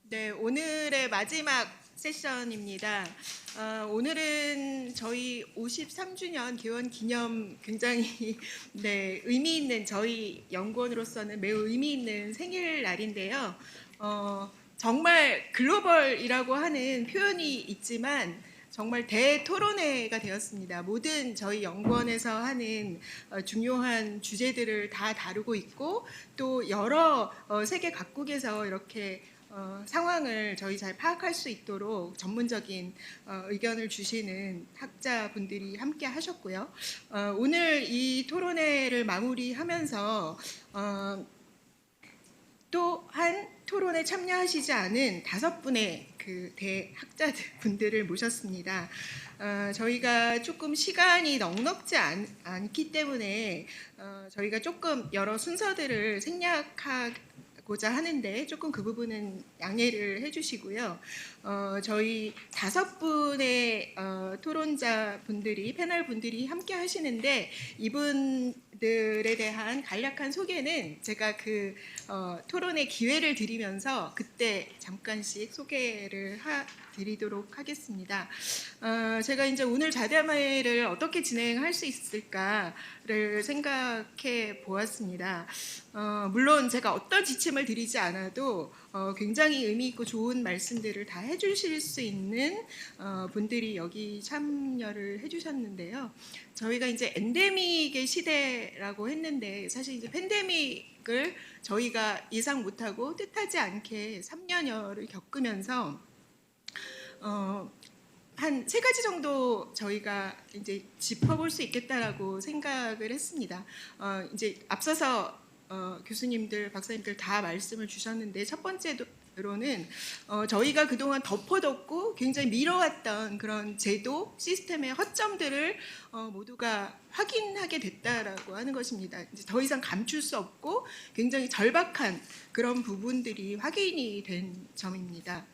네, 오늘의 마지막 세션입니다. 오늘은 저희 53주년 개원 기념 굉장히 의미 있는 저희 연구원으로서는 매우 의미 있는 생일날인데요. 정말 글로벌이라고 하는 표현이 있지만 정말 대토론회가 되었습니다. 모든 저희 연구원에서 하는 중요한 주제들을 다 다루고 있고 또 여러 세계 각국에서 이렇게 상황을 저희 잘 파악할 수 있도록 전문적인 의견을 주시는 학자분들이 함께 하셨고요. 오늘 이 토론회를 마무리하면서 또 한 토론에 참여하시지 않은 5분의 그 대학자들 분들을 모셨습니다. 저희가 조금 시간이 넉넉지 않기 때문에 저희가 조금 여러 순서들을 생략하고자 하는데 조금 그 부분은 양해를 해주시고요. 저희 5분의 토론자 분들이 패널 분들이 함께 하시는데 이분들에 대한 간략한 소개는 제가 토론의 기회를 드리면서 그때 잠깐씩 소개를 드리도록 하겠습니다. 제가 이제 오늘 자대마회를 어떻게 진행할 수 있을까를 생각해 보았습니다. 물론 제가 어떤 지침을 드리지 않아도 굉장히 의미 있고 좋은 말씀들을 다 해주실 수 있는 분들이 여기 참여를 해주셨는데요. 저희가 이제 엔데믹의 시대라고 했는데 사실 이제 팬데믹을 저희가 예상 못하고 뜻하지 않게 3년여를 겪으면서 한 3가지 정도 저희가 이제 짚어볼 수 있겠다라고 생각을 했습니다. 이제 앞서서 교수님들, 박사님들 다 말씀을 주셨는데 첫 번째로는 저희가 그동안 덮어뒀고 굉장히 미뤄왔던 그런 제도, 시스템의 허점들을 모두가 확인하게 됐다라고 하는 것입니다. 이제 더 이상 감출 수 없고 굉장히 절박한 그런 부분들이 확인이 된 점입니다.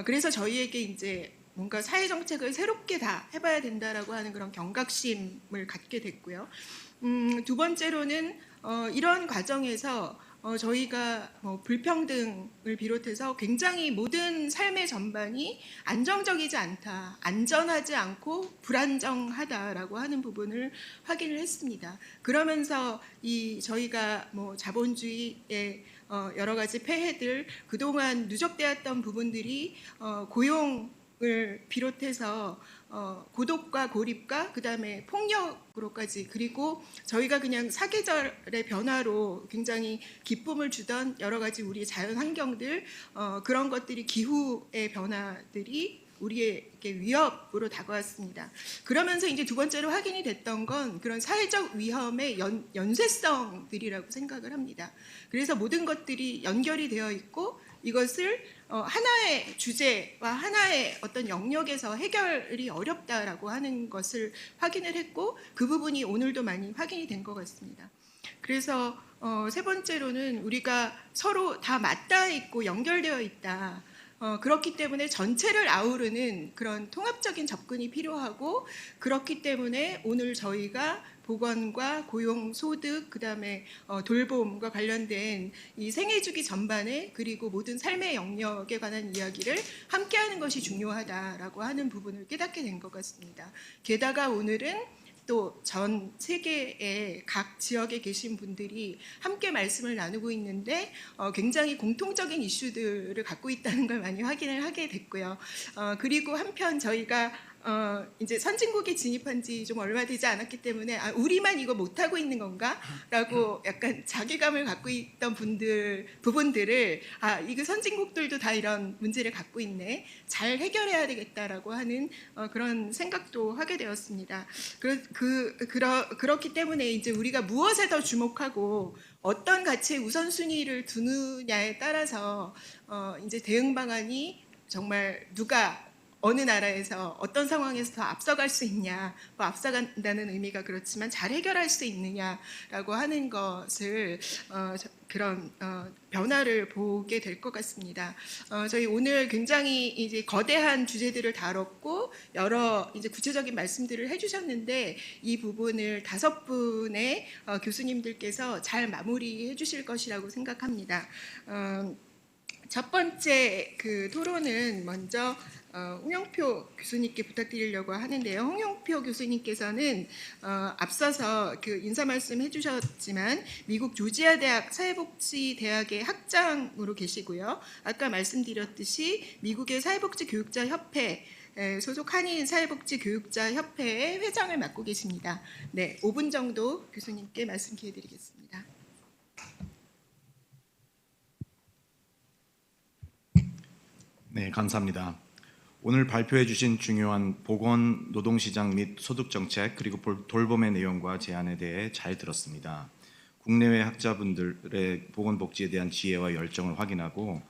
그래서 저희에게 이제 뭔가 사회 정책을 새롭게 다 해봐야 된다라고 하는 그런 경각심을 갖게 됐고요. 두 번째로는 이런 과정에서 저희가 불평등을 비롯해서 굉장히 모든 삶의 전반이 안정적이지 않다, 안전하지 않고 불안정하다라고 하는 부분을 확인을 했습니다. 그러면서 저희가 자본주의의 여러 가지 폐해들, 그동안 누적되었던 부분들이 고용을 비롯해서 고독과 고립과 그다음에 폭력으로까지, 그리고 저희가 그냥 사계절의 변화로 굉장히 기쁨을 주던 여러 가지 우리의 자연 환경들, 그런 것들이, 기후의 변화들이 우리에게 위협으로 다가왔습니다. 그러면서 이제 두 번째로 확인이 됐던 건 그런 사회적 위험의 연쇄성들이라고 생각을 합니다. 그래서 모든 것들이 연결이 되어 있고 이것을 하나의 주제와 하나의 어떤 영역에서 해결이 어렵다라고 하는 것을 확인을 했고 그 부분이 오늘도 많이 확인이 된 것 같습니다. 그래서 세 번째로는 우리가 서로 다 맞닿아 있고 연결되어 있다. 그렇기 때문에 전체를 아우르는 그런 통합적인 접근이 필요하고, 그렇기 때문에 오늘 저희가 보건과 고용, 소득, 그다음에 돌봄과 관련된 이 생애주기 전반에, 그리고 모든 삶의 영역에 관한 이야기를 함께하는 것이 중요하다라고 하는 부분을 깨닫게 된 것 같습니다. 게다가 오늘은 또 전 세계의 각 지역에 계신 분들이 함께 말씀을 나누고 있는데 굉장히 공통적인 이슈들을 갖고 있다는 걸 많이 확인을 하게 됐고요. 그리고 한편 저희가 이제 선진국에 진입한 지 좀 얼마 되지 않았기 때문에 우리만 이거 못하고 있는 건가? 라고 약간 자괴감을 갖고 있던 부분들을 이거 선진국들도 다 이런 문제를 갖고 있네. 잘 해결해야 되겠다라고 하는 그런 생각도 하게 되었습니다. 그렇기 때문에 이제 우리가 무엇에 더 주목하고 어떤 가치의 우선순위를 두느냐에 따라서 이제 대응 방안이 정말 누가 어느 나라에서 어떤 상황에서 더 앞서갈 수 있냐, 앞서간다는 의미가 그렇지만 잘 해결할 수 있느냐라고 하는 것을 그런 변화를 보게 될 것 같습니다. 저희 오늘 굉장히 이제 거대한 주제들을 다뤘고 여러 이제 구체적인 말씀들을 해주셨는데 이 부분을 5분의 교수님들께서 잘 마무리해 주실 것이라고 생각합니다. 첫 번째 그 토론은 먼저 홍영표 교수님께 부탁드리려고 하는데요. 홍영표 교수님께서는 앞서서 그 인사 말씀 해주셨지만 미국 조지아 대학 사회복지대학의 학장으로 계시고요. 아까 말씀드렸듯이 미국의 사회복지 교육자 협회 소속 한인 사회복지 교육자 협회의 회장을 맡고 계십니다. 네, 5분 정도 교수님께 말씀 기회 드리겠습니다. 네, 감사합니다. 오늘 발표해 주신 중요한 보건, 노동시장 및 소득정책 그리고 돌봄의 내용과 제안에 대해 잘 들었습니다. 국내외 학자분들의 보건복지에 대한 지혜와 열정을 확인하고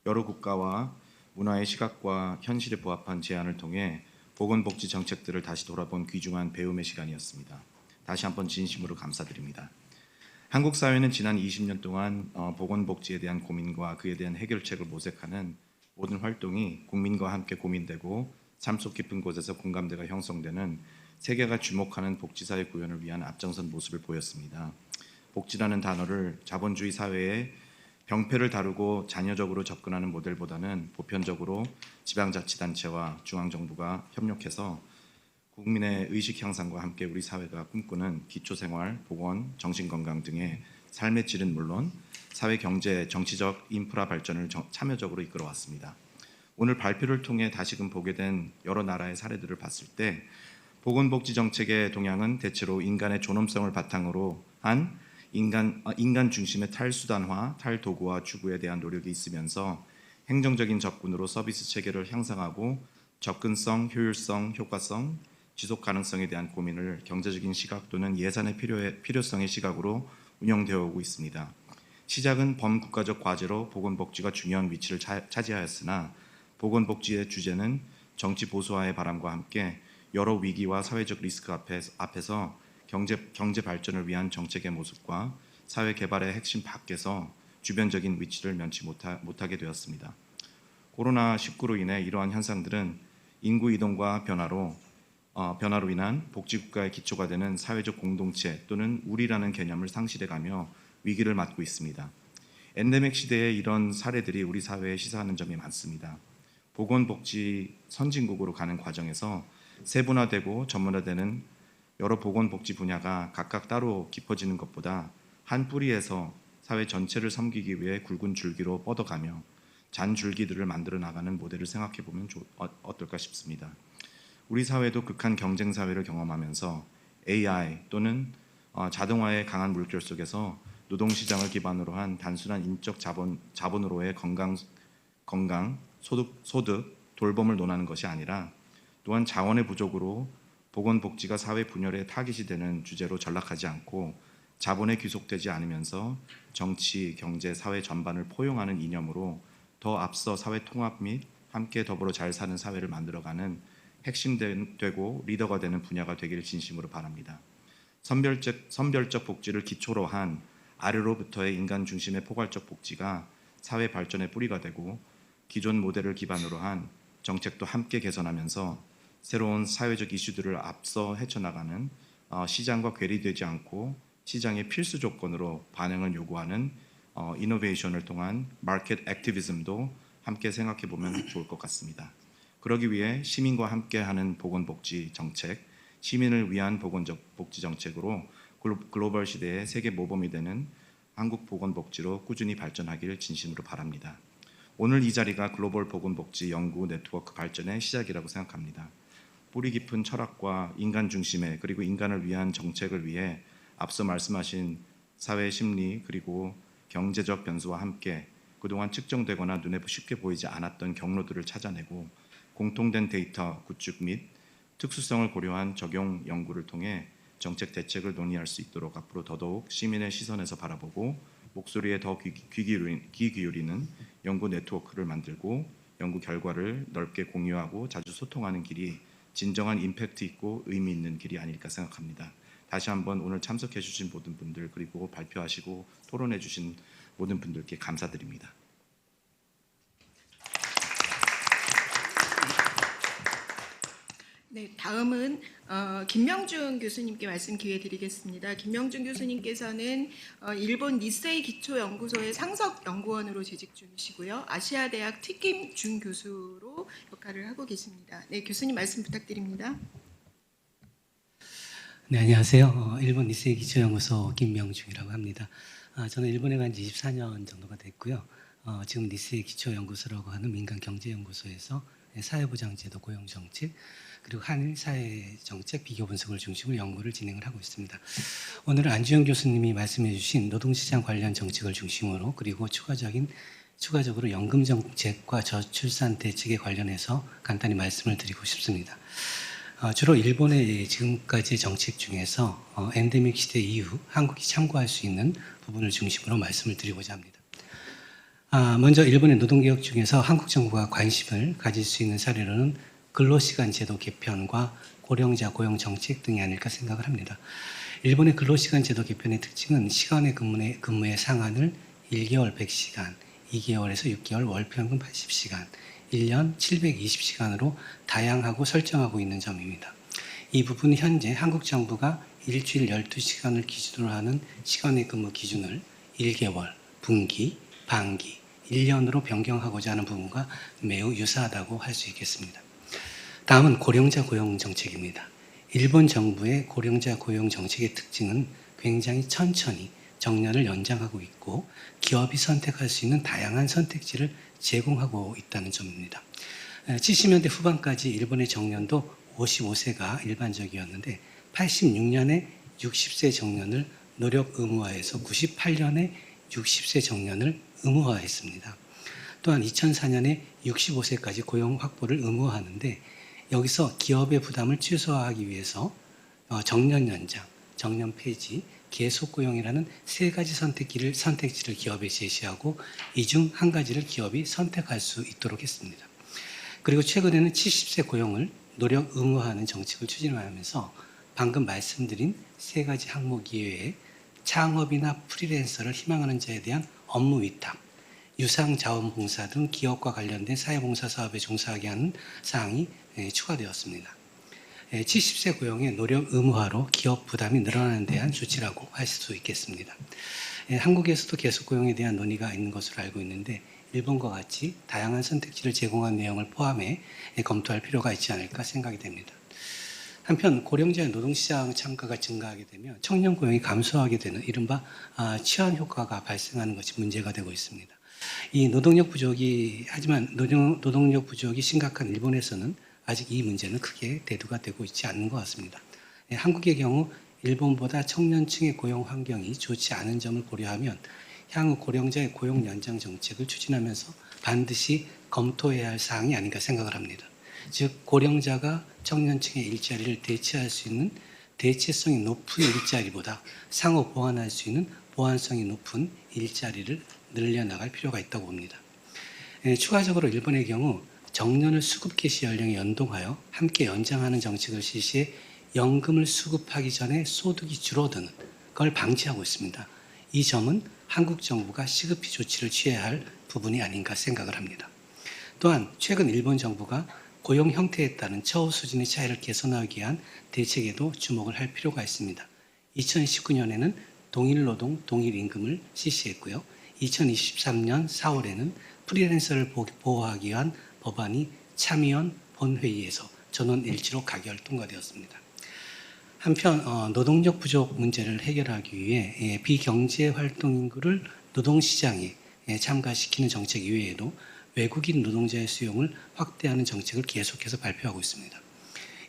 여러 국가와 문화의 시각과 현실에 부합한 제안을 통해 보건복지 정책들을 다시 돌아본 귀중한 배움의 시간이었습니다. 다시 한번 진심으로 감사드립니다. 한국 사회는 지난 20년 동안 보건복지에 대한 고민과 그에 대한 해결책을 모색하는 모든 활동이 국민과 함께 고민되고 삶 속 깊은 곳에서 공감대가 형성되는 세계가 주목하는 복지사회 구현을 위한 앞장선 모습을 보였습니다. 복지라는 단어를 자본주의 사회의 병폐를 다루고 잔여적으로 접근하는 모델보다는 보편적으로 지방자치단체와 중앙정부가 협력해서 국민의 의식 향상과 함께 우리 사회가 꿈꾸는 기초생활, 보건, 정신건강 등의 삶의 질은 물론 사회, 경제, 정치적 인프라 발전을 참여적으로 이끌어왔습니다. 오늘 발표를 통해 다시금 보게 된 여러 나라의 사례들을 봤을 때 보건복지 정책의 동향은 대체로 인간의 존엄성을 바탕으로 한 인간 중심의 탈수단화, 탈도구화 추구에 대한 노력이 있으면서 행정적인 접근으로 서비스 체계를 향상하고 접근성, 효율성, 효과성, 지속 가능성에 대한 고민을 경제적인 시각 또는 예산의 필요성의 시각으로 운영되어 오고 있습니다. 시작은 범국가적 과제로 보건복지가 중요한 위치를 차지하였으나 보건복지의 주제는 정치 보수화의 바람과 함께 여러 위기와 사회적 리스크 앞에서 경제 발전을 위한 정책의 모습과 사회 개발의 핵심 밖에서 주변적인 위치를 면치 못하게 되었습니다. 코로나19로 인해 이러한 현상들은 인구 이동과 변화로 인한 복지국가의 기초가 되는 사회적 공동체 또는 우리라는 개념을 상실해가며 위기를 맞고 있습니다. 엔데믹 시대에 이런 사례들이 우리 사회에 시사하는 점이 많습니다. 보건복지 선진국으로 가는 과정에서 세분화되고 전문화되는 여러 보건복지 분야가 각각 따로 깊어지는 것보다 한 뿌리에서 사회 전체를 섬기기 위해 굵은 줄기로 뻗어가며 잔줄기들을 만들어 나가는 모델을 생각해 보면 어떨까 싶습니다. 우리 사회도 극한 경쟁 사회를 경험하면서 AI 또는 자동화의 강한 물결 속에서 노동시장을 기반으로 한 단순한 인적 자본으로의 건강, 소득, 돌봄을 논하는 것이 아니라 또한 자원의 부족으로 보건복지가 사회 분열의 타깃이 되는 주제로 전락하지 않고 자본에 귀속되지 않으면서 정치, 경제, 사회 전반을 포용하는 이념으로 더 앞서 사회 통합 및 함께 더불어 잘 사는 사회를 만들어가는 핵심되고 리더가 되는 분야가 되기를 진심으로 바랍니다. 선별적 복지를 기초로 한 아래로부터의 인간 중심의 포괄적 복지가 사회 발전의 뿌리가 되고 기존 모델을 기반으로 한 정책도 함께 개선하면서 새로운 사회적 이슈들을 앞서 헤쳐나가는 시장과 괴리되지 않고 시장의 필수 조건으로 반응을 요구하는 이노베이션을 통한 마켓 액티비즘도 함께 생각해 보면 좋을 것 같습니다. 그러기 위해 시민과 함께하는 보건복지 정책, 시민을 위한 보건복지 정책으로 글로벌 시대의 세계 모범이 되는 한국 보건복지로 꾸준히 발전하기를 진심으로 바랍니다. 오늘 이 자리가 글로벌 보건복지 연구 네트워크 발전의 시작이라고 생각합니다. 뿌리 깊은 철학과 인간 중심의 그리고 인간을 위한 정책을 위해 앞서 말씀하신 사회 심리 그리고 경제적 변수와 함께 그동안 측정되거나 눈에 쉽게 보이지 않았던 경로들을 찾아내고 공통된 데이터 구축 및 특수성을 고려한 적용 연구를 통해 정책 대책을 논의할 수 있도록 앞으로 더더욱 시민의 시선에서 바라보고 목소리에 더 귀 기울이는 연구 네트워크를 만들고 연구 결과를 넓게 공유하고 자주 소통하는 길이 진정한 임팩트 있고 의미 있는 길이 아닐까 생각합니다. 다시 한번 오늘 참석해 주신 모든 분들 그리고 발표하시고 토론해 주신 모든 분들께 감사드립니다. 네, 다음은 김명준 교수님께 말씀 기회 드리겠습니다. 김명준 교수님께서는 일본 니세이 기초연구소의 상석 연구원으로 재직 중이시고요. 아시아대학 특임 준교수로 역할을 하고 계십니다. 네, 교수님 말씀 부탁드립니다. 네, 안녕하세요. 일본 니세이 기초연구소 김명중이라고 합니다. 저는 일본에 간 지 24년 정도가 됐고요. 지금 니세이 기초연구소라고 하는 민간경제연구소에서 사회보장제도 고용정책 그리고 한일 사회정책 비교 분석을 중심으로 연구를 진행을 하고 있습니다. 오늘은 안주영 교수님이 말씀해 주신 노동시장 관련 정책을 중심으로 그리고 추가적으로 연금 정책과 저출산 대책에 관련해서 간단히 말씀을 드리고 싶습니다. 주로 일본의 지금까지의 정책 중에서 엔데믹 시대 이후 한국이 참고할 수 있는 부분을 중심으로 말씀을 드리고자 합니다. 먼저 일본의 노동개혁 중에서 한국 정부가 관심을 가질 수 있는 사례로는 근로시간 제도 개편과 고령자 고용 정책 등이 아닐까 생각을 합니다. 일본의 근로시간 제도 개편의 특징은 시간의 근무의 상한을 1개월 100시간, 2개월에서 6개월 월평균 80시간, 1년 720시간으로 다양하고 설정하고 있는 점입니다. 이 부분은 현재 한국 정부가 일주일 12시간을 기준으로 하는 시간의 근무 기준을 1개월, 분기, 반기, 1년으로 변경하고자 하는 부분과 매우 유사하다고 할 수 있겠습니다. 다음은 고령자 고용 정책입니다. 일본 정부의 고령자 고용 정책의 특징은 굉장히 천천히 정년을 연장하고 있고 기업이 선택할 수 있는 다양한 선택지를 제공하고 있다는 점입니다. 70년대 후반까지 일본의 정년도 55세가 일반적이었는데 86년에 60세 정년을 노력 의무화해서 98년에 60세 정년을 의무화했습니다. 또한 2004년에 65세까지 고용 확보를 의무화하는데 여기서 기업의 부담을 최소화하기 위해서 정년 연장, 정년 폐지, 계속 고용이라는 세 가지 선택지를 기업에 제시하고 이 중 한 가지를 기업이 선택할 수 있도록 했습니다. 그리고 최근에는 70세 고용을 노력 의무화하는 정책을 추진하면서 방금 말씀드린 세 가지 항목 이외에 창업이나 프리랜서를 희망하는 자에 대한 업무 위탁, 유상자원봉사 등 기업과 관련된 사회봉사 사업에 종사하게 하는 사항이 추가되었습니다. 70세 고용의 노력 의무화로 기업 부담이 늘어나는 데 대한 조치라고 할 수 있겠습니다. 한국에서도 계속 고용에 대한 논의가 있는 것으로 알고 있는데 일본과 같이 다양한 선택지를 제공한 내용을 포함해 검토할 필요가 있지 않을까 생각이 됩니다. 한편 고령자의 노동시장 참가가 증가하게 되면 청년 고용이 감소하게 되는 이른바 치안 효과가 발생하는 것이 문제가 되고 있습니다. 이 노동력 부족이 심각한 일본에서는 아직 이 문제는 크게 대두가 되고 있지 않는 것 같습니다. 한국의 경우 일본보다 청년층의 고용 환경이 좋지 않은 점을 고려하면 향후 고령자의 고용 연장 정책을 추진하면서 반드시 검토해야 할 사항이 아닌가 생각을 합니다. 즉 고령자가 청년층의 일자리를 대체할 수 있는 대체성이 높은 일자리보다 상호 보완할 수 있는 보완성이 높은 일자리를 늘려나갈 필요가 있다고 봅니다. 추가적으로 일본의 경우 정년을 수급 개시 연령에 연동하여 함께 연장하는 정책을 실시해 연금을 수급하기 전에 소득이 줄어드는 걸 방지하고 있습니다. 이 점은 한국 정부가 시급히 조치를 취해야 할 부분이 아닌가 생각을 합니다. 또한 최근 일본 정부가 고용 형태에 따른 처우 수준의 차이를 개선하기 위한 대책에도 주목을 할 필요가 있습니다. 2019년에는 동일 노동, 동일 임금을 실시했고요. 2023년 4월에는 프리랜서를 보호하기 위한 법안이 참의원 본회의에서 전원 일치로 가결 통과되었습니다. 한편 노동력 부족 문제를 해결하기 위해 비경제활동 인구를 노동시장에 참가시키는 정책 이외에도 외국인 노동자의 수용을 확대하는 정책을 계속해서 발표하고 있습니다.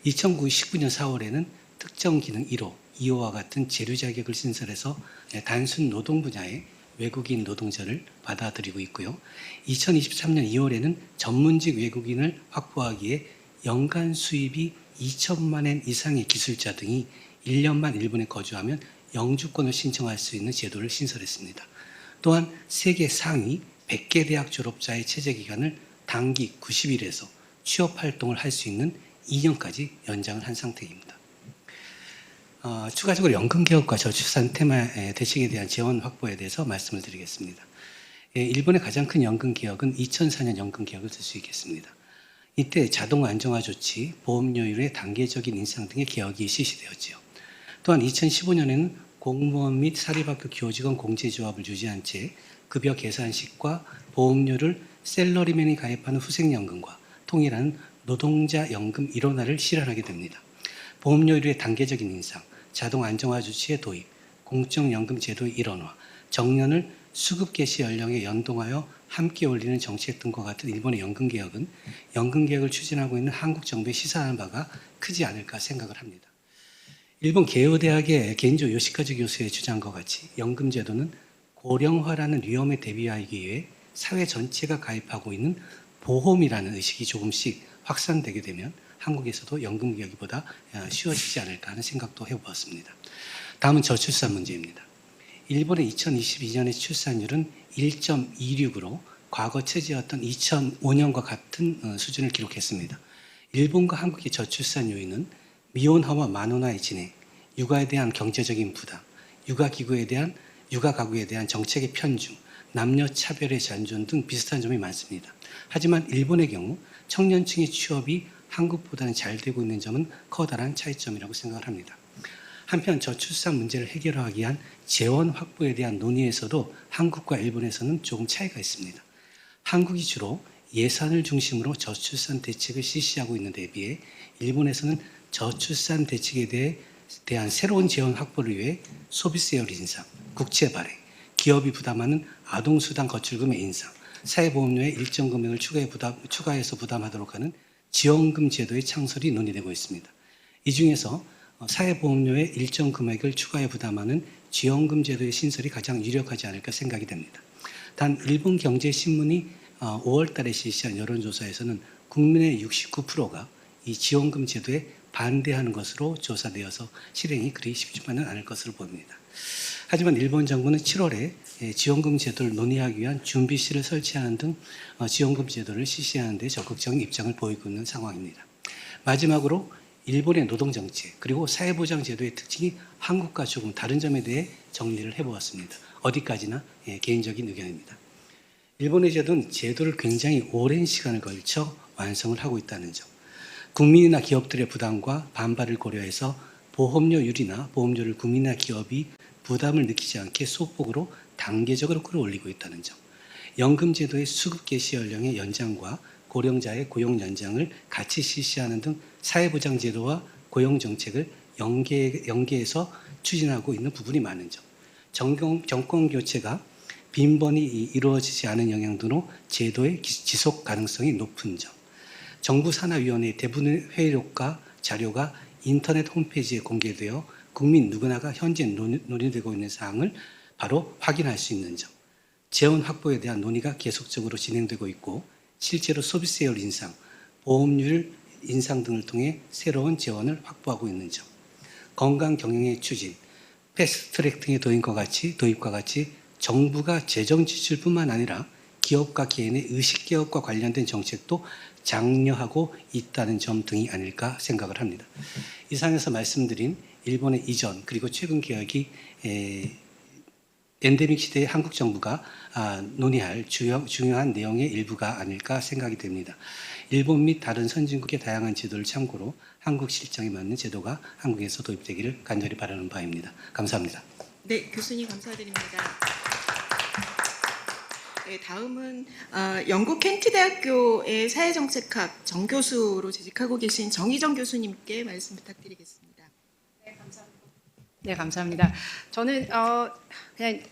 2019년 4월에는 특정 기능 1호, 2호와 같은 재료 자격을 신설해서 단순 노동 분야의 외국인 노동자를 받아들이고 있고요. 2023년 2월에는 전문직 외국인을 확보하기에 연간 수입이 2천만 엔 이상의 기술자 등이 1년만 일본에 거주하면 영주권을 신청할 수 있는 제도를 신설했습니다. 또한 세계 상위 100개 대학 졸업자의 체제 기간을 단기 90일에서 취업 활동을 할 수 있는 2년까지 연장을 한 상태입니다. 추가적으로 연금개혁과 저출산 테마 대책에 대한 재원 확보에 대해서 말씀을 드리겠습니다. 일본의 가장 큰 연금개혁은 2004년 연금개혁을 들 수 있겠습니다. 이때 자동 안정화 조치, 보험료율의 단계적인 인상 등의 개혁이 실시되었지요. 또한 2015년에는 공무원 및 사립학교 교직원 공제조합을 유지한 채 급여 계산식과 보험료를 셀러리맨이 가입하는 후생연금과 통일하는 노동자 연금 일원화를 실현하게 됩니다. 보험료율의 단계적인 인상, 자동 안정화 조치의 도입, 공적연금 제도의 일원화, 정년을 수급 개시 연령에 연동하여 함께 올리는 정책 등과 같은 일본의 연금개혁은 연금개혁을 추진하고 있는 한국 정부에 시사하는 바가 크지 않을까 생각을 합니다. 일본 개요대학의 겐조 요시카즈 교수의 주장과 같이 연금제도는 고령화라는 위험에 대비하기 위해 사회 전체가 가입하고 있는 보험이라는 의식이 조금씩 확산되게 되면 한국에서도 연금개혁보다 쉬워지지 않을까 하는 생각도 해보았습니다. 다음은 저출산 문제입니다. 일본의 2022년의 출산율은 1.26으로 과거 최저였던 2005년과 같은 수준을 기록했습니다. 일본과 한국의 저출산 요인은 미혼화와 만혼화의 진행, 육아에 대한 경제적인 부담, 육아 가구에 대한 정책의 편중, 남녀 차별의 잔존 등 비슷한 점이 많습니다. 하지만 일본의 경우 청년층의 취업이 한국보다는 잘 되고 있는 점은 커다란 차이점이라고 생각을 합니다. 한편 저출산 문제를 해결하기 위한 재원 확보에 대한 논의에서도 한국과 일본에서는 조금 차이가 있습니다. 한국이 주로 예산을 중심으로 저출산 대책을 실시하고 있는 데 비해 일본에서는 저출산 대책에 대한 새로운 재원 확보를 위해 소비세율 인상, 국채 발행, 기업이 부담하는 아동수당 거출금의 인상, 사회보험료의 일정 금액을 추가해서 부담하도록 하는 지원금 제도의 창설이 논의되고 있습니다. 이 중에서 사회보험료의 일정 금액을 추가해 부담하는 지원금 제도의 신설이 가장 유력하지 않을까 생각이 됩니다. 단 일본 경제신문이 5월 달에 실시한 여론조사에서는 국민의 69%가 이 지원금 제도에 반대하는 것으로 조사되어서 실행이 그리 쉽지만은 않을 것으로 보입니다. 하지만 일본 정부는 7월에 지원금 제도를 논의하기 위한 준비실을 설치하는 등 지원금 제도를 실시하는 데 적극적인 입장을 보이고 있는 상황입니다. 마지막으로 일본의 노동정책 그리고 사회보장 제도의 특징이 한국과 조금 다른 점에 대해 정리를 해보았습니다. 어디까지나 개인적인 의견입니다. 일본의 제도는 제도를 굉장히 오랜 시간을 걸쳐 완성을 하고 있다는 점, 국민이나 기업들의 부담과 반발을 고려해서 보험료율이나 보험료를 국민이나 기업이 부담을 느끼지 않게 소폭으로 단계적으로 끌어올리고 있다는 점, 연금제도의 수급 개시 연령의 연장과 고령자의 고용 연장을 같이 실시하는 등 사회보장 제도와 고용 정책을 연계해서 추진하고 있는 부분이 많은 점, 정권 교체가 빈번히 이루어지지 않은 영향 등으로 제도의 지속 가능성이 높은 점, 정부 산하위원회의 대부분의 회의록과 자료가 인터넷 홈페이지에 공개되어 국민 누구나가 현재 논의되고 있는 사항을 바로 확인할 수 있는 점, 재원 확보에 대한 논의가 계속적으로 진행되고 있고 실제로 소비세율 인상, 보험료율 인상 등을 통해 새로운 재원을 확보하고 있는 점, 건강 경영의 추진, 패스트트랙 등의 도입과 같이 정부가 재정 지출뿐만 아니라 기업과 개인의 의식 개혁과 관련된 정책도 장려하고 있다는 점 등이 아닐까 생각을 합니다. 이상에서 말씀드린 일본의 이전 그리고 최근 개혁이 엔데믹 시대의 한국 정부가 논의할 중요한 내용의 일부가 아닐까 생각이 됩니다. 일본 및 다른 선진국의 다양한 제도를 참고로 한국 실정에 맞는 제도가 한국에서 도입되기를 간절히 바라는 바입니다. 감사합니다. 네, 교수님 감사드립니다. 네, 다음은 영국 켄트 대학교의 사회정책학 정교수로 재직하고 계신 정희정 교수님께 말씀 부탁드리겠습니다. 네, 감사합니다. 저는 그냥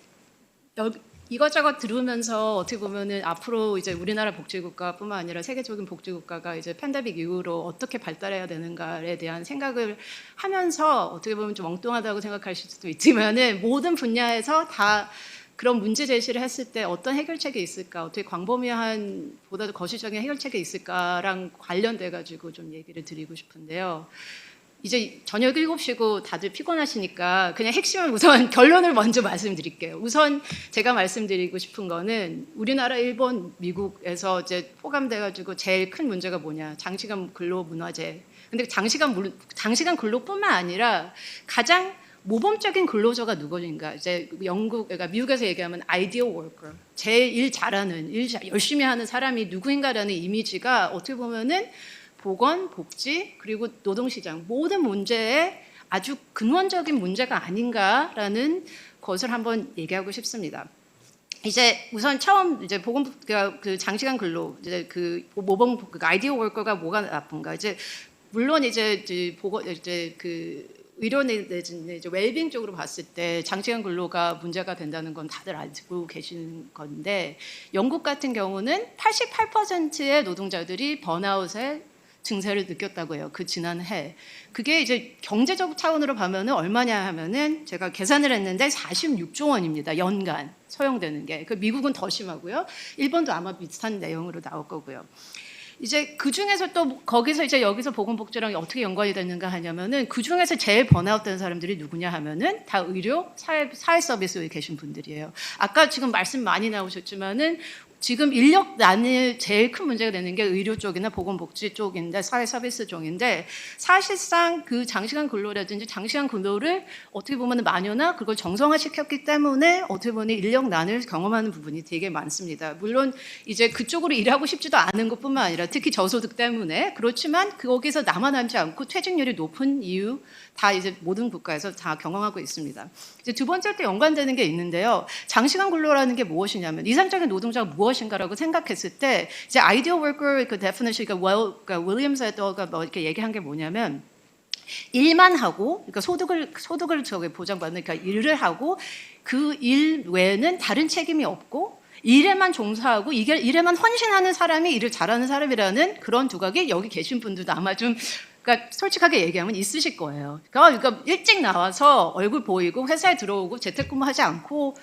이것저것 들으면서 어떻게 보면은 앞으로 이제 우리나라 복지국가뿐만 아니라 세계적인 복지국가가 이제 팬데믹 이후로 어떻게 발달해야 되는가에 대한 생각을 하면서 어떻게 보면 좀 엉뚱하다고 생각하실 수도 있지만은 모든 분야에서 다 그런 문제 제시를 했을 때 어떤 해결책이 있을까, 어떻게 광범위한 보다도 거시적인 해결책이 있을까랑 관련돼 가지고 좀 얘기를 드리고 싶은데요. 이제 저녁 7시고 다들 피곤하시니까 그냥 핵심을 우선 결론을 먼저 말씀드릴게요. 우선 제가 말씀드리고 싶은 거는 우리나라, 일본, 미국에서 이제 포함돼가지고 제일 큰 문제가 뭐냐? 장시간 근로 문화제. 근데 장시간 근로뿐만 아니라 가장 모범적인 근로자가 누구인가? 이제 그러니까 미국에서 얘기하면 아이디어 워커, 제일 잘하는, 열심히 하는 사람이 누구인가라는 이미지가 어떻게 보면은 보건, 복지, 그리고 노동시장 모든 문제에 아주 근원적인 문제가 아닌가라는 것을 한번 얘기하고 싶습니다. 이제 우선 처음 이제 보건 그 장시간 근로 이제 그 모범 그 아이디어 워커가 뭐가 나쁜가? 이제 물론 이제 보건 이제 그 의료 내지는 이제 웰빙 쪽으로 봤을 때 장시간 근로가 문제가 된다는 건 다들 알고 계시는 건데 영국 같은 경우는 88%의 노동자들이 번아웃의 증세를 느꼈다고 해요. 그 지난해. 그게 이제 경제적 차원으로 보면은 얼마냐 하면은 제가 계산을 했는데 46조 원입니다. 연간 소요되는 게. 그 미국은 더 심하고요. 일본도 아마 비슷한 내용으로 나올 거고요. 이제 그 중에서 또 거기서 이제 여기서 보건복지랑 어떻게 연관이 되는가 하냐면은 그 중에서 제일 번아웃된 사람들이 누구냐 하면은 다 의료, 사회 서비스에 계신 분들이에요. 아까 지금 말씀 많이 나오셨지만은 지금 인력난의 제일 큰 문제가 되는 게 의료 쪽이나 보건복지 쪽인데 사회 서비스 쪽인데 사실상 그 장시간 근로라든지 장시간 근로를 어떻게 보면 마녀나 그걸 정성화시켰기 때문에 어떻게 보면 인력난을 경험하는 부분이 되게 많습니다. 물론 이제 그쪽으로 일하고 싶지도 않은 것뿐만 아니라 특히 저소득 때문에 그렇지만 거기서 남아남지 않고 퇴직률이 높은 이유 다 이제 모든 국가에서 다 경험하고 있습니다. 이제 두 번째 또 연관되는 게 있는데요. 장시간 근로라는 게 무엇이냐면 이상적인 노동자가 무엇인가라고 생각했을 때 이제 아이디어 워커 그 데피니션 그러니까 윌리엄스 에더가 뭐 이렇게 얘기한 게 뭐냐면 일만 하고 그러니까 소득을 저기 보장받는 그러니까 일을 하고 그 일 외에는 다른 책임이 없고 일에만 종사하고 일에만 헌신하는 사람이 일을 잘하는 사람이라는 그런 두각이 여기 계신 분들도 아마 좀 그러니까 솔직하게 얘기하면 있으실 거예요. 그러니까 일찍 나와서 얼굴 보이고 회사에 들어오고 재택근무하지 않고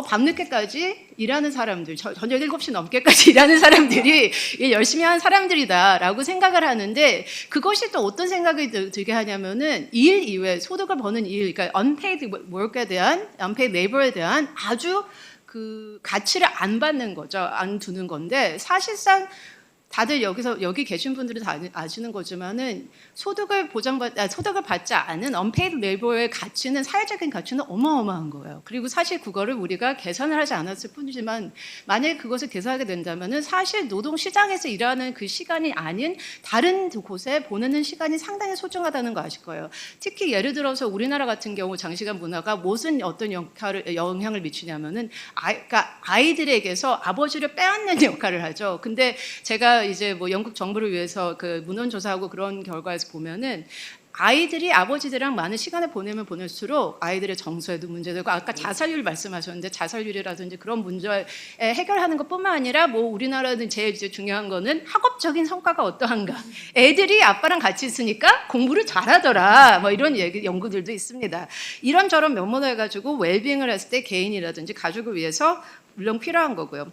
밤늦게까지 일하는 사람들, 저녁 7시 넘게까지 일하는 사람들이 열심히 하는 사람들이다라고 생각을 하는데 그것이 또 어떤 생각이 들게 하냐면은 일 이외에 소득을 버는 일, 그러니까 unpaid work에 대한, unpaid labor에 대한 아주 그 가치를 안 받는 거죠. 안 두는 건데 사실상 다들 여기 계신 분들은 다 아시는 거지만은 소득을 받지 않은 unpaid labor의 가치는 사회적인 가치는 어마어마한 거예요. 그리고 사실 그거를 우리가 계산을 하지 않았을 뿐이지만 만약에 그것을 계산하게 된다면은 사실 노동 시장에서 일하는 그 시간이 아닌 다른 곳에 보내는 시간이 상당히 소중하다는 거 아실 거예요. 특히 예를 들어서 우리나라 같은 경우 장시간 문화가 무슨 어떤 영향을 미치냐면은 그러니까 아이들에게서 아버지를 빼앗는 역할을 하죠. 근데 제가 이제 뭐 영국 정부를 위해서 그 문헌 조사하고 그런 결과에서 보면은 아이들이 아버지들이랑 많은 시간을 보내면 보낼수록 아이들의 정서에도 문제되고 아까 자살률 말씀하셨는데 자살률이라든지 그런 문제 해결하는 것뿐만 아니라 뭐 우리나라는 제일 이제 중요한 거는 학업적인 성과가 어떠한가 애들이 아빠랑 같이 있으니까 공부를 잘하더라 뭐 이런 연구들도 있습니다. 이런저런 면모로 해가지고 웰빙을 했을 때 개인이라든지 가족을 위해서 물론 필요한 거고요.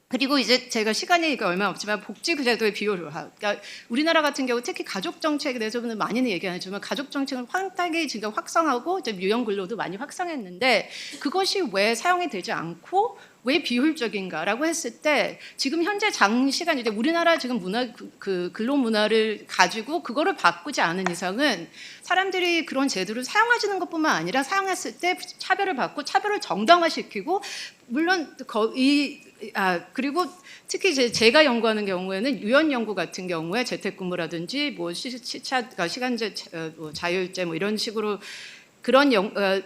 그리고 이제 제가 시간이 얼마 없지만 복지 제도의 비율을 그러니까 우리나라 같은 경우 특히 가족 정책에 대해서는 많이는 얘기 안 했지만 가족 정책은 상당히 지금 확성하고 이제 유형 근로도 많이 확성했는데 그것이 왜 사용이 되지 않고 왜 비효율적인가라고 했을 때 지금 현재 장시간 이제 우리나라 지금 그 근로 문화를 가지고 그거를 바꾸지 않은 이상은 사람들이 그런 제도를 사용하시는 것뿐만 아니라 사용했을 때 차별을 받고 차별을 정당화시키고 물론 그리고 특히 제가 연구하는 경우에는 유연 연구 같은 경우에 재택근무라든지 뭐 시간제 자율제 뭐 이런 식으로 그런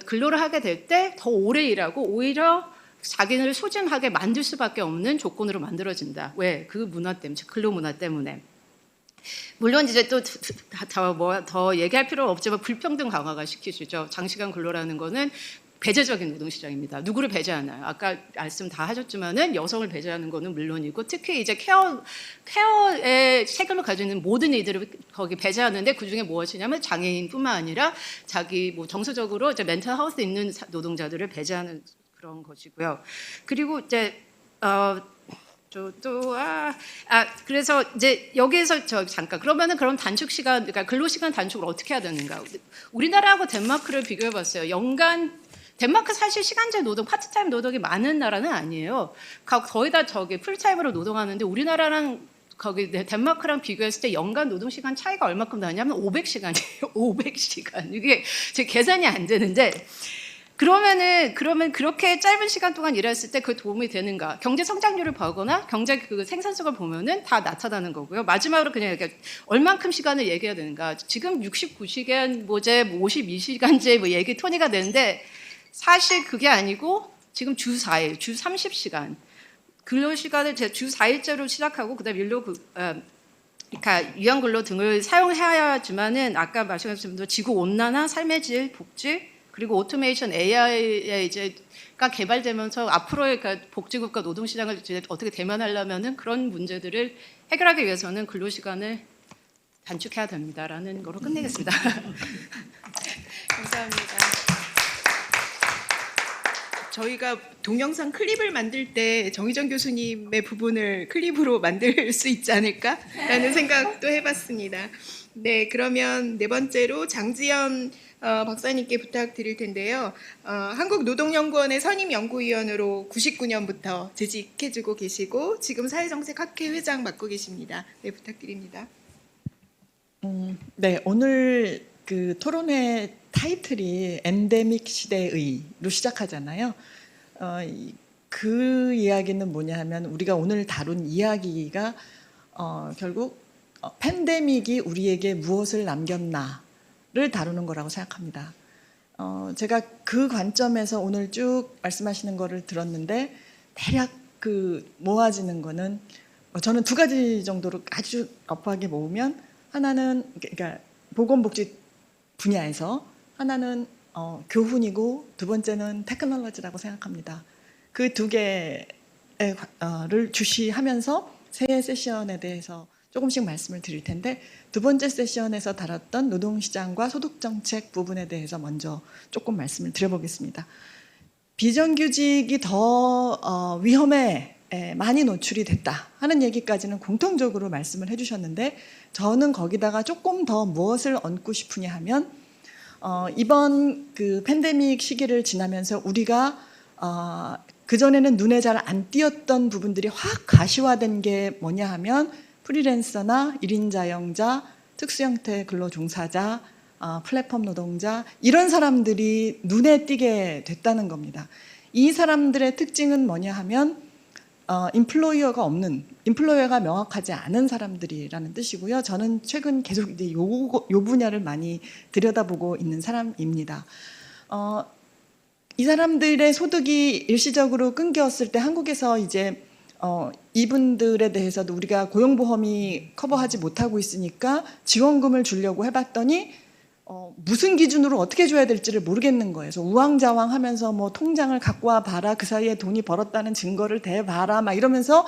근로를 하게 될 때 더 오래 일하고 오히려 자기를 소중하게 만들 수밖에 없는 조건으로 만들어진다. 왜? 그 문화 때문에, 근로 문화 때문에. 물론 이제 또 더 얘기할 필요는 없지만 불평등 강화가 시키시죠. 장시간 근로라는 거는 배제적인 노동시장입니다. 누구를 배제하나요? 아까 말씀 다 하셨지만은 여성을 배제하는 거는 물론이고 특히 이제 케어의 책임을 가지는 모든 이들을 거기 배제하는데 그 중에 무엇이냐면 장애인뿐만 아니라 자기 뭐 정서적으로 이제 멘탈 헤alth 있는 노동자들을 배제하는 그런 것이고요. 그리고 이제 그래서 이제 여기에서 잠깐 그러면은 그럼 단축 시간 그러니까 근로 시간 단축을 어떻게 해야 되는가? 우리나라하고 덴마크를 비교해봤어요. 덴마크 사실 시간제 노동, 파트타임 노동이 많은 나라는 아니에요. 거의 다 풀타임으로 노동하는데 우리나라랑 거기 덴마크랑 비교했을 때 연간 노동 시간 차이가 얼마큼 나냐면 500시간이에요. 500시간. 이게 제 계산이 안 되는데 그러면 그렇게 짧은 시간 동안 일했을 때 그 도움이 되는가? 경제 성장률을 보거나 경제 그 생산성을 보면은 다 나타나는 거고요. 마지막으로 그냥 이렇게 얼만큼 시간을 얘기해야 되는가? 지금 69시간 모제, 52시간제 뭐 얘기 토니가 되는데 사실 그게 아니고 지금 주 4일, 주 30시간 근로 시간을 주 4일제로 시작하고 그다음에 그러니까 유연근로 등을 사용해야지만은 아까 말씀하신 대로 지구 온난화, 삶의 질, 복지 그리고 오토메이션 AI에 이제가 개발되면서 앞으로의 그러니까 복지국가 노동시장을 이제 어떻게 대면하려면은 그런 문제들을 해결하기 위해서는 근로 시간을 단축해야 됩니다라는 거로 끝내겠습니다. 감사합니다. 저희가 동영상 클립을 만들 때 정희정 교수님의 부분을 클립으로 만들 수 있지 않을까라는 생각도 해봤습니다. 네, 그러면 네 번째로 장지연 박사님께 부탁드릴 텐데요. 한국노동연구원의 선임연구위원으로 99년부터 재직해주고 계시고 지금 사회정책학회 회장 맡고 계십니다. 네, 부탁드립니다. 네, 오늘 그 토론회 타이틀이 엔데믹 시대의로 시작하잖아요. 그 이야기는 뭐냐 하면 우리가 오늘 다룬 이야기가 결국 팬데믹이 우리에게 무엇을 남겼나를 다루는 거라고 생각합니다. 제가 그 관점에서 오늘 쭉 말씀하시는 거를 들었는데 대략 그 모아지는 거는 저는 두 가지 정도로 아주 러프하게 모으면 하나는 그러니까 보건복지 분야에서 하나는 교훈이고 두 번째는 테크놀로지라고 생각합니다. 그 두 개를 주시하면서 새 세션에 대해서 조금씩 말씀을 드릴 텐데 두 번째 세션에서 다뤘던 노동시장과 소득정책 부분에 대해서 먼저 조금 말씀을 드려보겠습니다. 비정규직이 더 위험에 많이 노출이 됐다 하는 얘기까지는 공통적으로 말씀을 해주셨는데 저는 거기다가 조금 더 무엇을 얹고 싶으냐 하면 이번 그 팬데믹 시기를 지나면서 우리가 그전에는 눈에 잘 안 띄었던 부분들이 확 가시화된 게 뭐냐 하면 프리랜서나 1인 자영자, 특수형태 근로종사자, 플랫폼 노동자 이런 사람들이 눈에 띄게 됐다는 겁니다. 이 사람들의 특징은 뭐냐 하면 인플로이어가 명확하지 않은 사람들이라는 뜻이고요. 저는 최근 계속 이제 요 분야를 많이 들여다보고 있는 사람입니다. 이 사람들의 소득이 일시적으로 끊겼을 때 한국에서 이제 이분들에 대해서도 우리가 고용보험이 커버하지 못하고 있으니까 지원금을 주려고 해봤더니 무슨 기준으로 어떻게 줘야 될지를 모르겠는 거예요. 그래서 우왕좌왕하면서 뭐 통장을 갖고 와 봐라, 그 사이에 돈이 벌었다는 증거를 대봐라, 막 이러면서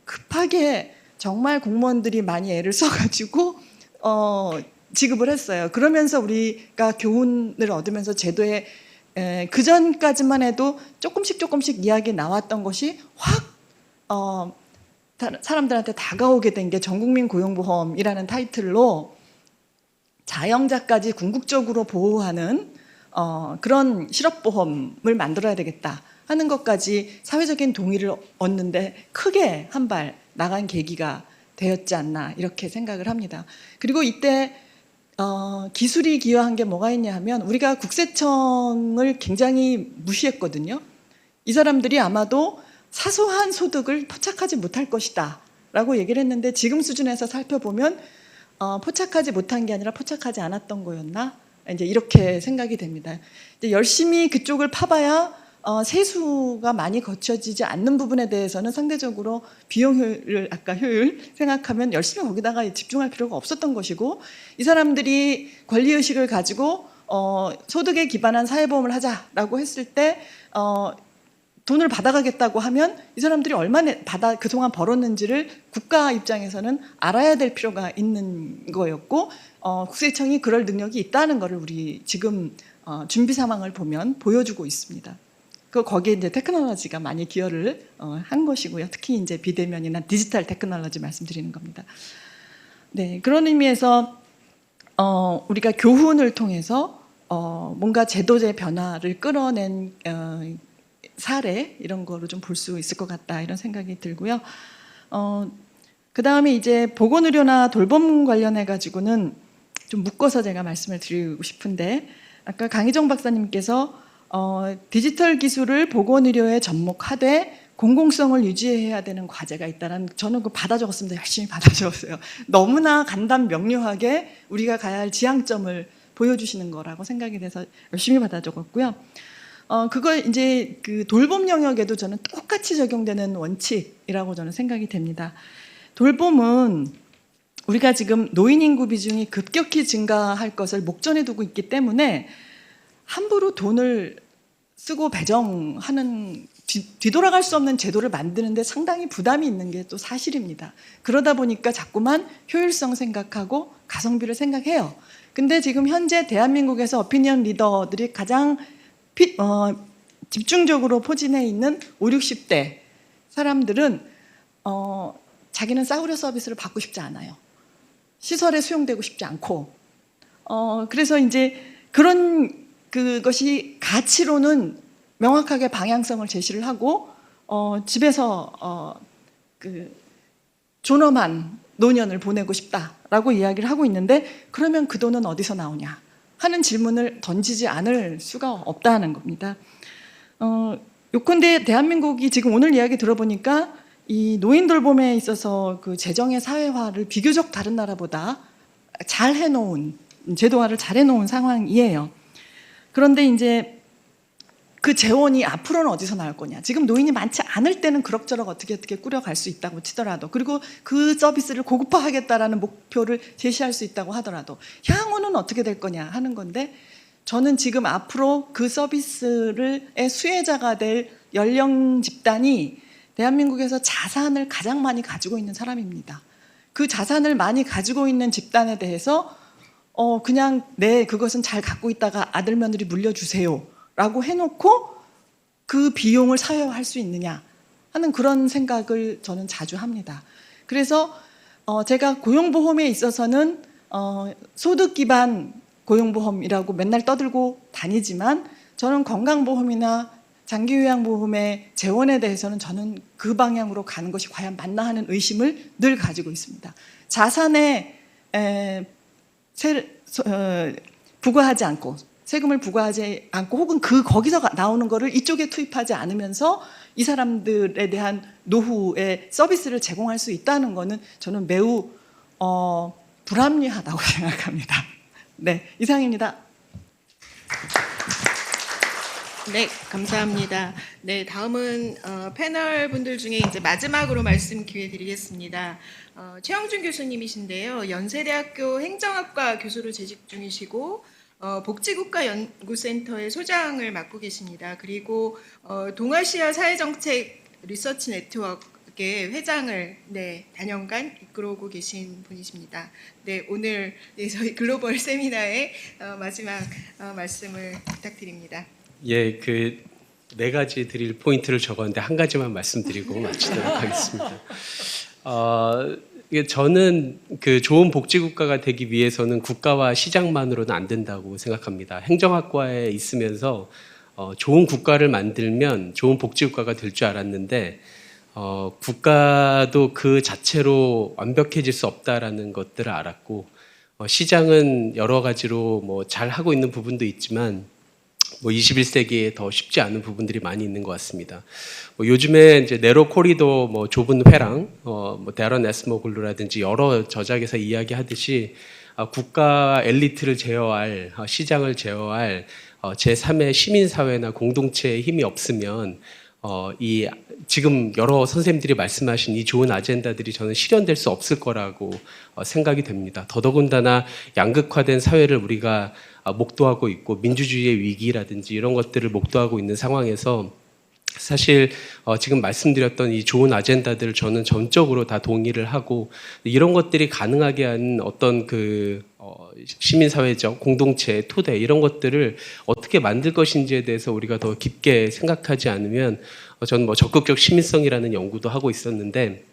급하게 정말 공무원들이 많이 애를 써가지고 지급을 했어요. 그러면서 우리가 교훈을 얻으면서 제도에 그 전까지만 해도 조금씩 이야기 나왔던 것이 확 사람들한테 다가오게 된 게 전국민 고용보험이라는 타이틀로 자영자까지 궁극적으로 보호하는 그런 실업보험을 만들어야 되겠다 하는 것까지 사회적인 동의를 얻는데 크게 한 발 나간 계기가 되었지 않나 이렇게 생각을 합니다. 그리고 이때 기술이 기여한 게 뭐가 있냐 하면 우리가 국세청을 굉장히 무시했거든요. 이 사람들이 아마도 사소한 소득을 포착하지 못할 것이다 라고 얘기를 했는데 지금 수준에서 살펴보면 포착하지 못한 게 아니라 포착하지 않았던 거였나? 이제 이렇게 생각이 됩니다. 이제 열심히 그쪽을 파봐야 세수가 많이 거쳐지지 않는 부분에 대해서는 상대적으로 비용 효율, 아까 효율 생각하면 열심히 거기다가 집중할 필요가 없었던 것이고 이 사람들이 권리의식을 가지고 소득에 기반한 사회보험을 하자라고 했을 때 돈을 받아가겠다고 하면 이 사람들이 얼마나 그동안 벌었는지를 국가 입장에서는 알아야 될 필요가 있는 거였고 국세청이 그럴 능력이 있다는 것을 우리 지금 준비 상황을 보면 보여주고 있습니다. 거기에 이제 테크놀로지가 많이 기여를 한 것이고요. 특히 이제 비대면이나 디지털 테크놀로지 말씀드리는 겁니다. 네, 그런 의미에서 우리가 교훈을 통해서 뭔가 제도의 변화를 끌어낸 사례 이런 거로 좀 볼 수 있을 것 같다 이런 생각이 들고요. 그 다음에 이제 보건의료나 돌봄 관련해 가지고는 좀 묶어서 제가 말씀을 드리고 싶은데, 아까 강희정 박사님께서 디지털 기술을 보건의료에 접목하되 공공성을 유지해야 되는 과제가 있다는, 저는 그거 받아 적었습니다. 열심히 받아 적었어요. 너무나 간단 명료하게 우리가 가야 할 지향점을 보여주시는 거라고 생각이 돼서 열심히 받아 적었고요. 그걸 이제 그 돌봄 영역에도 저는 똑같이 적용되는 원칙이라고 저는 생각이 됩니다. 돌봄은 우리가 지금 노인 인구 비중이 급격히 증가할 것을 목전에 두고 있기 때문에 함부로 돈을 쓰고 배정하는, 뒤돌아갈 수 없는 제도를 만드는데 상당히 부담이 있는 게 또 사실입니다. 그러다 보니까 자꾸만 효율성 생각하고 가성비를 생각해요. 근데 지금 현재 대한민국에서 오피니언 리더들이 가장 집중적으로 포진해 있는 5, 60대 사람들은 자기는 싸구려 서비스를 받고 싶지 않아요. 시설에 수용되고 싶지 않고, 그래서 이제 그것이 가치로는 명확하게 방향성을 제시를 하고, 집에서 존엄한 노년을 보내고 싶다라고 이야기를 하고 있는데, 그러면 그 돈은 어디서 나오냐 하는 질문을 던지지 않을 수가 없다는 겁니다. 요컨대 대한민국이 지금 오늘 이야기 들어보니까 이 노인 돌봄에 있어서 그 재정의 사회화를 비교적 다른 나라보다 잘 해놓은, 제도화를 잘 해놓은 상황이에요. 그런데 이제 그 재원이 앞으로는 어디서 나올 거냐. 지금 노인이 많지 않을 때는 그럭저럭 어떻게 꾸려갈 수 있다고 치더라도, 그리고 그 서비스를 고급화하겠다라는 목표를 제시할 수 있다고 하더라도 향후는 어떻게 될 거냐 하는 건데, 저는 지금 앞으로 그 서비스의 수혜자가 될 연령 집단이 대한민국에서 자산을 가장 많이 가지고 있는 사람입니다. 그 자산을 많이 가지고 있는 집단에 대해서 그냥 그것은 잘 갖고 있다가 아들 며느리 물려주세요 라고 해놓고 그 비용을 사회화할 수 있느냐 하는 그런 생각을 저는 자주 합니다. 그래서 제가 고용보험에 있어서는 소득 기반 고용보험이라고 맨날 떠들고 다니지만, 저는 건강보험이나 장기요양보험의 재원에 대해서는 저는 그 방향으로 가는 것이 과연 맞나 하는 의심을 늘 가지고 있습니다. 자산에 부과하지 않고, 세금을 부과하지 않고, 혹은 거기서 나오는 거를 이쪽에 투입하지 않으면서 이 사람들에 대한 노후의 서비스를 제공할 수 있다는 거는 저는 매우 불합리하다고 생각합니다. 네, 이상입니다. 네, 감사합니다. 네, 다음은 패널 분들 중에 이제 마지막으로 말씀 기회 드리겠습니다. 최영준 교수님이신데요. 연세대학교 행정학과 교수로 재직 중이시고, 복지국가연구센터의 소장을 맡고 계십니다. 그리고 동아시아 사회정책 리서치 네트워크의 회장을 단연간 이끌어오고 계신 분이십니다. 네, 오늘 저희 글로벌 세미나의 마지막 말씀을 부탁드립니다. 예, 그 네 가지 드릴 포인트를 적었는데 한 가지만 말씀드리고 마치도록 하겠습니다. 저는 그 좋은 복지국가가 되기 위해서는 국가와 시장만으로는 안 된다고 생각합니다. 행정학과에 있으면서 좋은 국가를 만들면 좋은 복지국가가 될 줄 알았는데, 국가도 그 자체로 완벽해질 수 없다라는 것들을 알았고, 시장은 여러 가지로 잘 하고 있는 부분도 있지만 21세기에 더 쉽지 않은 부분들이 많이 있는 것 같습니다. 요즘에 이제 네로 코리도 좁은 회랑, 데런 에스모글루라든지 여러 저작에서 이야기하듯이 국가 엘리트를 제어할, 시장을 제어할 제3의 시민사회나 공동체의 힘이 없으면 이 지금 여러 선생님들이 말씀하신 이 좋은 아젠다들이 저는 실현될 수 없을 거라고 생각이 됩니다. 더더군다나 양극화된 사회를 우리가 목도하고 있고, 민주주의의 위기라든지 이런 것들을 목도하고 있는 상황에서 사실 지금 말씀드렸던 이 좋은 아젠다들을 저는 전적으로 다 동의를 하고, 이런 것들이 가능하게 한 어떤 시민사회적 공동체 토대, 이런 것들을 어떻게 만들 것인지에 대해서 우리가 더 깊게 생각하지 않으면, 저는 적극적 시민성이라는 연구도 하고 있었는데,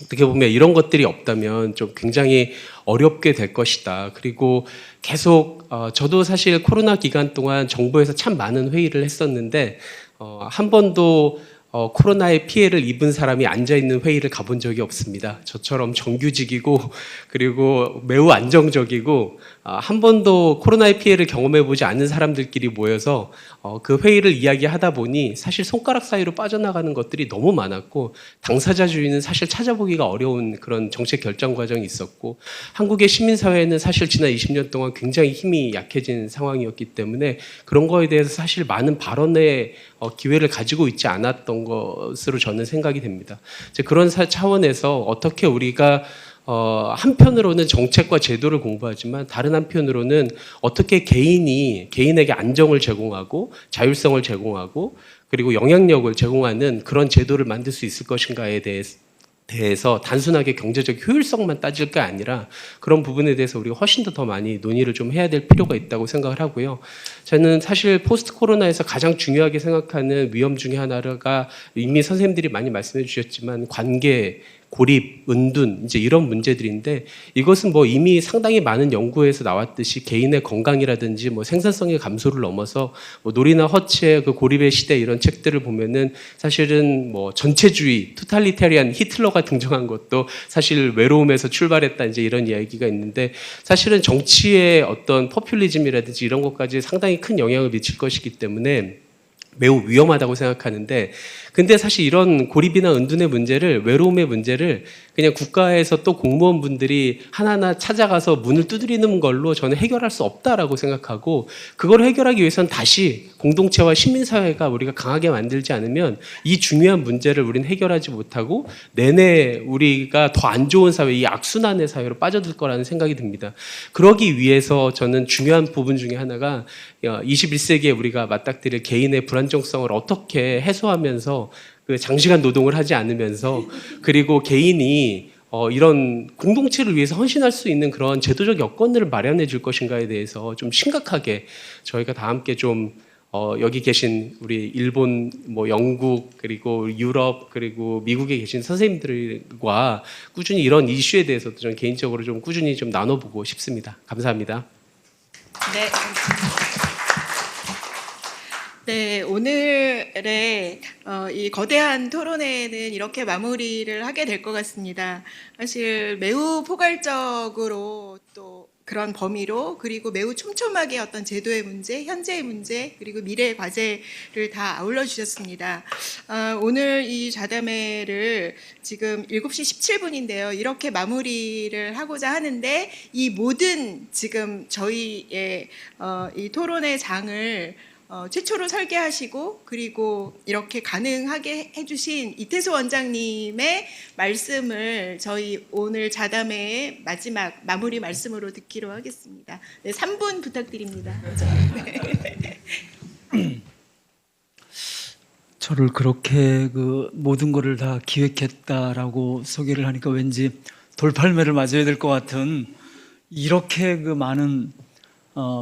어떻게 보면 이런 것들이 없다면 좀 굉장히 어렵게 될 것이다. 그리고 계속 저도 사실 코로나 기간 동안 정부에서 참 많은 회의를 했었는데 한 번도 코로나의 피해를 입은 사람이 앉아있는 회의를 가본 적이 없습니다. 저처럼 정규직이고 그리고 매우 안정적이고 한 번도 코로나의 피해를 경험해보지 않은 사람들끼리 모여서 그 회의를 이야기하다 보니 사실 손가락 사이로 빠져나가는 것들이 너무 많았고 당사자주의는 사실 찾아보기가 어려운 그런 정책 결정 과정이 있었고 한국의 시민사회는 사실 지난 20년 동안 굉장히 힘이 약해진 상황이었기 때문에 그런 거에 대해서 사실 많은 발언의 기회를 가지고 있지 않았던 것으로 저는 생각이 됩니다. 이제 그런 차원에서 어떻게 우리가 한편으로는 정책과 제도를 공부하지만 다른 한편으로는 어떻게 개인에게 안정을 제공하고 자율성을 제공하고 그리고 영향력을 제공하는 그런 제도를 만들 수 있을 것인가에 대해서 단순하게 경제적 효율성만 따질 게 아니라 그런 부분에 대해서 우리가 훨씬 더 많이 논의를 좀 해야 될 필요가 있다고 생각을 하고요. 저는 사실 포스트 코로나에서 가장 중요하게 생각하는 위험 중에 하나가 이미 선생님들이 많이 말씀해 주셨지만 관계, 고립, 은둔 이제 이런 문제들인데 이것은 뭐 이미 상당히 많은 연구에서 나왔듯이 개인의 건강이라든지 뭐 생산성의 감소를 넘어서 뭐 놀이나 허치의 그 고립의 시대 이런 책들을 보면은 사실은 뭐 전체주의, 토탈리테리안 히틀러가 등장한 것도 사실 외로움에서 출발했다 이제 이런 이야기가 있는데 사실은 정치의 어떤 포퓰리즘이라든지 이런 것까지 상당히 큰 영향을 미칠 것이기 때문에 매우 위험하다고 생각하는데 근데 사실 이런 고립이나 은둔의 문제를 외로움의 문제를 그냥 국가에서 또 공무원분들이 하나하나 찾아가서 문을 두드리는 걸로 저는 해결할 수 없다라고 생각하고 그걸 해결하기 위해서는 다시 공동체와 시민사회가 우리가 강하게 만들지 않으면 이 중요한 문제를 우리는 해결하지 못하고 내내 우리가 더 안 좋은 사회, 이 악순환의 사회로 빠져들 거라는 생각이 듭니다. 그러기 위해서 저는 중요한 부분 중에 하나가 21세기에 우리가 맞닥뜨릴 개인의 불안정성을 어떻게 해소하면서 그 장시간 노동을 하지 않으면서 그리고 개인이 이런 공동체를 위해서 헌신할 수 있는 그런 제도적 여건들을 마련해 줄 것인가에 대해서 좀 심각하게 저희가 다 함께 좀 여기 계신 우리 일본, 뭐 영국 그리고 유럽 그리고 미국에 계신 선생님들과 꾸준히 이런 이슈에 대해서도 저는 개인적으로 좀 꾸준히 좀 나눠보고 싶습니다. 감사합니다. 네, 네, 오늘의 이 거대한 토론회는 이렇게 마무리를 하게 될 것 같습니다. 사실 매우 포괄적으로 또 그런 범위로 그리고 매우 촘촘하게 어떤 제도의 문제, 현재의 문제 그리고 미래의 과제를 다 아울러 주셨습니다. 오늘 이 자담회를 지금 7시 17분인데요. 이렇게 마무리를 하고자 하는데 이 모든 지금 저희의 이 토론회 장을 최초로 설계하시고 그리고 이렇게 가능하게 해주신 이태수 원장님의 말씀을 저희 오늘 자담회의 마지막 마무리 말씀으로 듣기로 하겠습니다. 네, 3분 부탁드립니다. 네. 저를 그렇게 그 모든 거를 다 기획했다라고 소개를 하니까 왠지 돌팔매를 맞아야 될 것 같은 이렇게 그 많은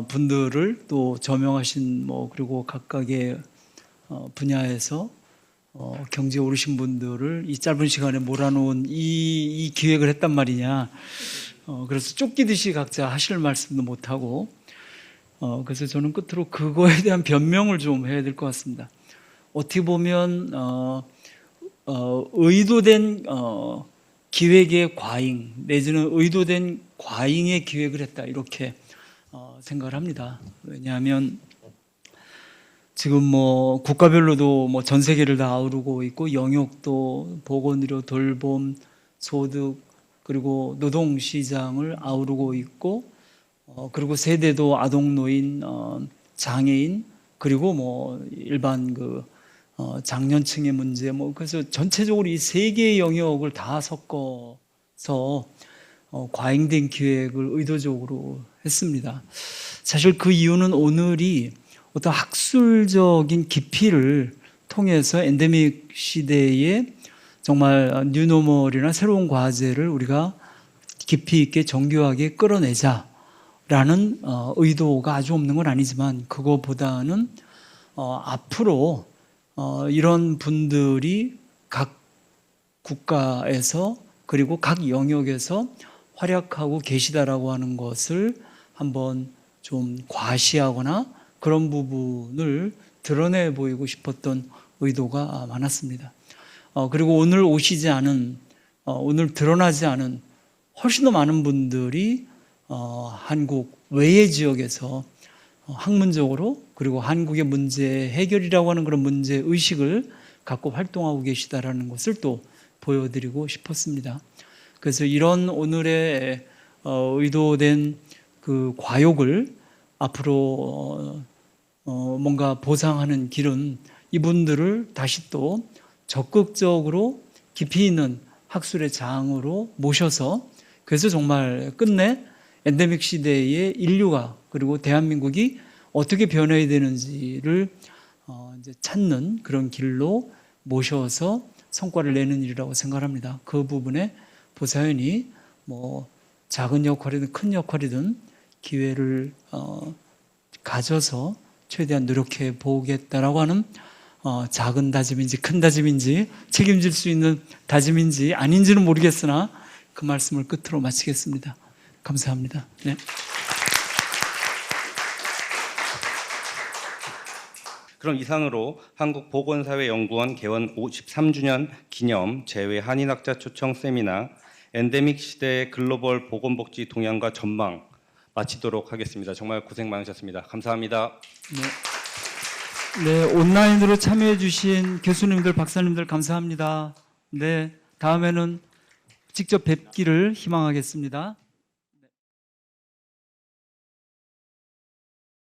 분들을 또 저명하신 뭐 그리고 각각의 분야에서 경제에 오르신 분들을 이 짧은 시간에 몰아놓은 이 기획을 했단 말이냐. 그래서 쫓기듯이 각자 하실 말씀도 못하고 그래서 저는 끝으로 그거에 대한 변명을 좀 해야 될 것 같습니다. 어떻게 보면 의도된 기획의 과잉 내지는 의도된 과잉의 기획을 했다 이렇게 생각을 합니다. 왜냐하면 지금 뭐 국가별로도 뭐 전 세계를 다 아우르고 있고 영역도 보건의료, 돌봄, 소득 그리고 노동 시장을 아우르고 있고 그리고 세대도 아동, 노인, 장애인 그리고 뭐 일반 그 장년층의 문제 뭐 그래서 전체적으로 이 세 개의 영역을 다 섞어서 과잉된 기획을 의도적으로 했습니다. 사실 그 이유는 오늘이 어떤 학술적인 깊이를 통해서 엔데믹 시대에 정말 뉴노멀이나 새로운 과제를 우리가 깊이 있게 정교하게 끌어내자라는 의도가 아주 없는 건 아니지만 그거보다는 앞으로 이런 분들이 각 국가에서 그리고 각 영역에서 활약하고 계시다라고 하는 것을 한번 좀 과시하거나 그런 부분을 드러내 보이고 싶었던 의도가 많았습니다. 그리고 오늘 오시지 않은, 오늘 드러나지 않은 훨씬 더 많은 분들이 한국 외의 지역에서 학문적으로 그리고 한국의 문제 해결이라고 하는 그런 문제 의식을 갖고 활동하고 계시다라는 것을 또 보여드리고 싶었습니다. 그래서 이런 오늘의 의도된 그 과욕을 앞으로 뭔가 보상하는 길은 이분들을 다시 또 적극적으로 깊이 있는 학술의 장으로 모셔서 그래서 정말 끝내 엔데믹 시대의 인류가 그리고 대한민국이 어떻게 변해야 되는지를 이제 찾는 그런 길로 모셔서 성과를 내는 일이라고 생각합니다. 그 부분에 보사연이 뭐 작은 역할이든 큰 역할이든 기회를 가져서 최대한 노력해 보겠다라고 하는 작은 다짐인지 큰 다짐인지 책임질 수 있는 다짐인지 아닌지는 모르겠으나 그 말씀을 끝으로 마치겠습니다. 감사합니다. 네. 그럼 이상으로 한국보건사회연구원 개원 53주년 기념 재외 한인학자 초청 세미나 엔데믹 시대의 글로벌 보건복지 동향과 전망 마치도록 하겠습니다. 정말 고생 많으셨습니다. 감사합니다. 네, 온라인으로 참여해 주신 교수님들, 박사님들 감사합니다. 네, 다음에는 직접 뵙기를 희망하겠습니다.